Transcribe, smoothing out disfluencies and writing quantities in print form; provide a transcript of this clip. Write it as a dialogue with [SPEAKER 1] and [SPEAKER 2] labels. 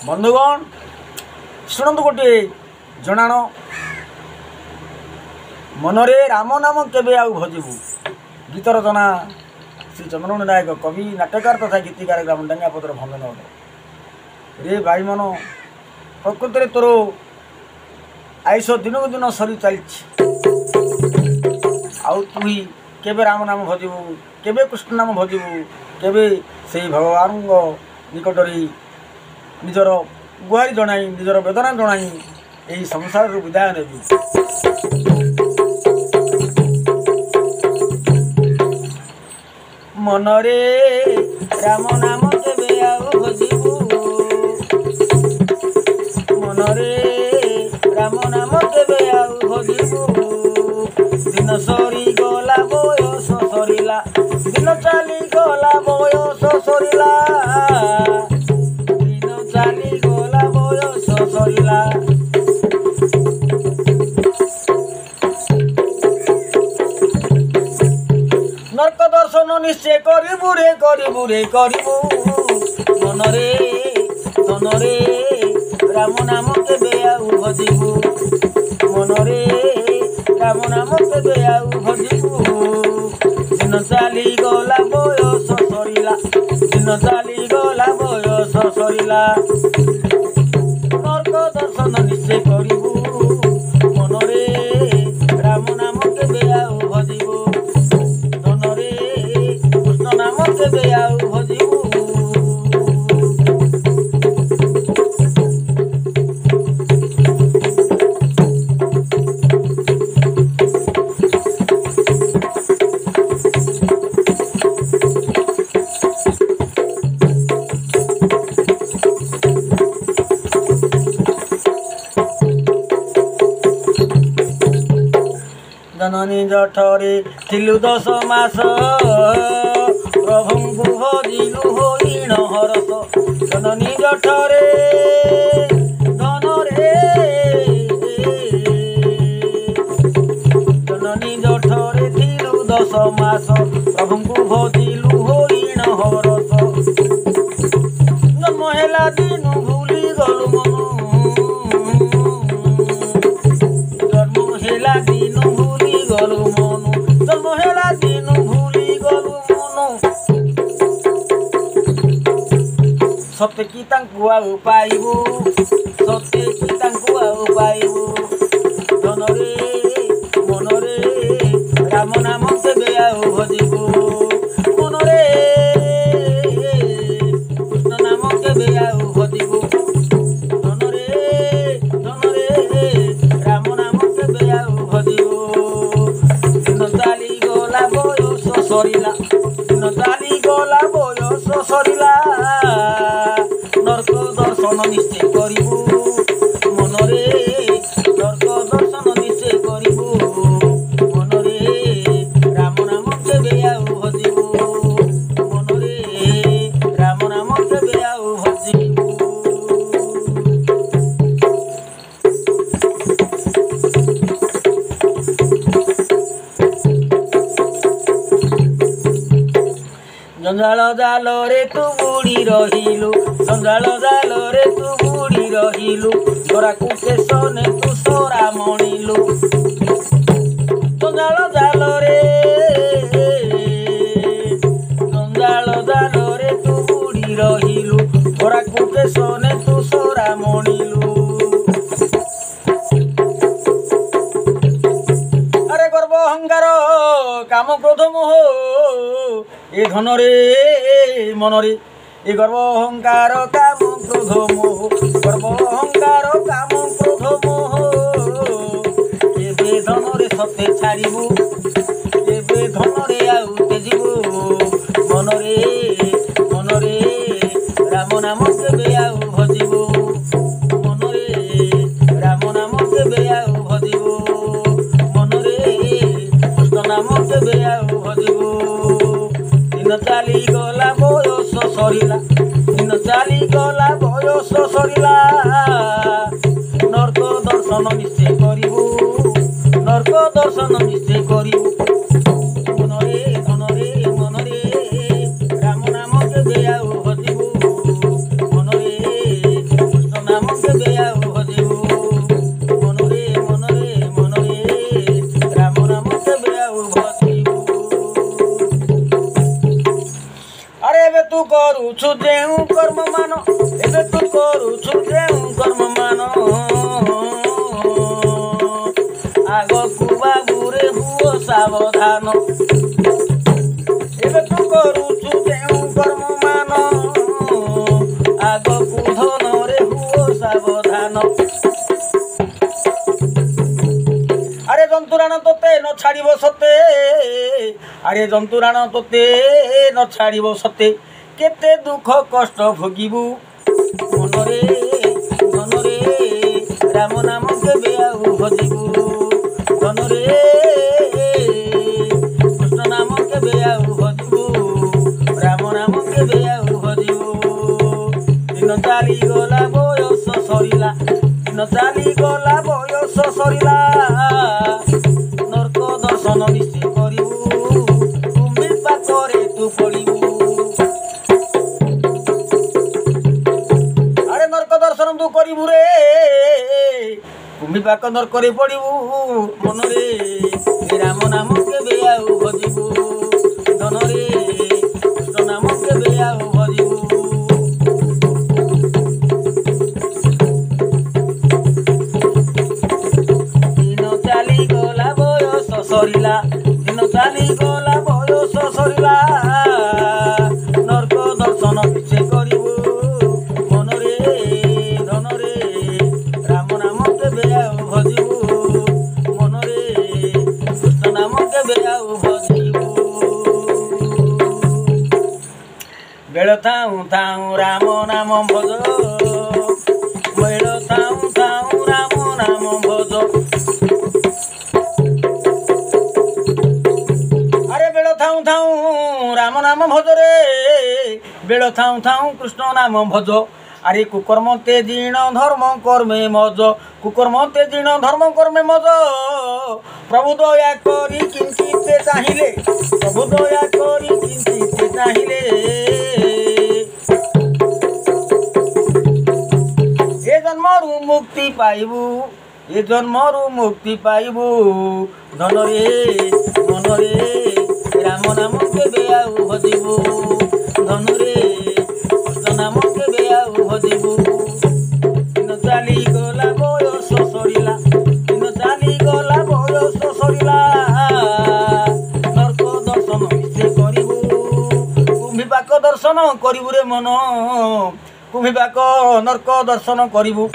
[SPEAKER 1] बंधुगण शुणु गोटे जनाण मनरे राम नाम केबे आउ भजिबू गीत रचना श्री चंद्रमणि नायक कवि नाट्यकार तथा गीतिकार ग्राम डांगापतर भंजन रे भाई मन प्रकृति तोर आयुष दिन को दिन सरी चली आउ तु केबे राम नाम भजिबू केबे कृष्ण नाम भजिबू केबे से भगवान निकट निजर गुहारी जनाई निजर वेदना जनाई यही संसार विदाय नेबी मनरे राम नाम केबे आउ भजिबू मनरे राम नाम केबे आउ भजिबू दिन सरी गला बयस सरिला दिन चली गला बयस सरिला दिन चली गला बयस सरिला नरक दर्शन निश्चय करिबू रे करिबू रे करिबू मनरे मनरे राम नाम केबे आउ भजिबू मनरे राम नाम केबे आउ भजिबू दिन चली गला बयस सरिला दिन चली गला बयस सरिला नरक दर्शन निश्चय करिबू मनरे राम नाम केबे आउ भजिबू मनरे कृष्ण नाम केबे आउ भजिबू जननी जठरे थिलु 10 मास प्रभुଙ୍କୁ भजिलु होइन हरस जननी जठरे धनरे जननी जठरे थिलु 10 मास प्रभुଙ୍କୁ भजिलु होइन हरस जन्म हेला दिनु भूली गलु मनु जन्म हेला दिनु गलु मनु जन्म हेला दिनु भूली गलु मनु सत्य की तांकु आउ पाइबू सत्य की तांकु आउ पाइबू धनरे मनरे राम नाम केबे आउ भजिबू मनरे कृष्ण नाम केबे आउ भजिबू धनरे धनरे राम नाम केबे आउ भजिबू दिन चाली गला बयस सरिला दिन चाली गला बयस सरिला नरक दर्शन निश्चय करिबू मनरे नरक दर्शन निश्चय करिबू मनरे राम नाम केबे आउ भजिबू मनरे राम नाम केबे आउ भजिबू जंजाल जाल रे तू बुड़ी रहिलु जंजाल जाल रे तू बुड़ी रहिलु तोरा कुकेशने तू सोरा मणिलु जंजाल जाल रे जंजाल जाल रे तू बुड़ी रहिलु तोरा कुकेशने तू सोरा मणिलु अरे गर्व अहंकार काम क्रोध मोह ए धन रे मनरे ए गर्व अहंकार काम क्रोध मोह गर्व अहंकार काम क्रोध मोह एबे धन रे सत्य छाड़बू एबे धन रे आउ तेजिबू मनरे मनरे राम नाम केबे आउ भजिबू मनरे राम नाम केबे आउ भजिबू मनरे कृष्ण नाम केबे आउ भजिबू दिन चाली गला बयस सरिला दिन चाली गला बयस सरिला नरक दर्शन निश्चय करिबू नरक दर्शन निश्चय करिबू मनरे मनरे मनरे राम नाम केबे आउ भजिबू मनरे तू करुछु जेउ कर्म मान एबे तू करुछु जेउ कर्म मान आगकु बाबुरे हुओ सावधान एबे तू करुछु जेउ कर्म मान आगकु धनरे हुओ सावधान अरे जंतुराण तोते न छाड़िब सते अरे जंतुराण तोते न छाड़िब सते केते दुख कष्ट भोगिबु मनरे धनरे राम नाम केबे आउ भजिबु धनरे कृष्ण नाम केबे आउ भजिबु राम नाम केबे आउ भजिबु दिन चाली गला बयस सरिला दिन चाली गला बयस सरिला नरक दर्शन निश्चय करिबु कुम्भी पाकरे तू पड़िबु अरे नरक दर्शन तू करिबु रे कुम्भी पाक नरकरे पड़िबु मनरे राम नाम केबे आउ भजिबु धनरे कृष्ण नाम केबे आउ भजिबु सरिला दिन चाली गला बयस सरिला नरक दर्शन निश्चय करिबु मनरे धनरे राम नाम केबे आउ भजिबु मनरे कृष्ण नाम केबे आउ भजिबु बेल थाउ थाउ राम नाम भज बेल थाउ थाउ राम नाम भज राम नाम भज रे बेल थाउ थाउ कृष्ण नाम भज अरे कुकर्म तेजीण धर्म कर्मे मज कुकर्म तेजीण धर्म कर्मे मज प्रभु दया करी किंचित चाहिले प्रभु दया करी किंचित चाहिले ए जन्मरु मुक्ति पाइबु ए जन्मरु मुक्ति पाइबु धनरे मनरे राम नाम केबे आउ भजिबु धनुरे कृष्ण नाम केबे आउ भजिबु दिन चाली गला बयस सरिला दिन चाली गला बयस सरिला नरक दर्शन निश्चय करिबु कुम्भी पाक दर्शन करिबु रे मन कुम्भी पाक नरक दर्शन करिबु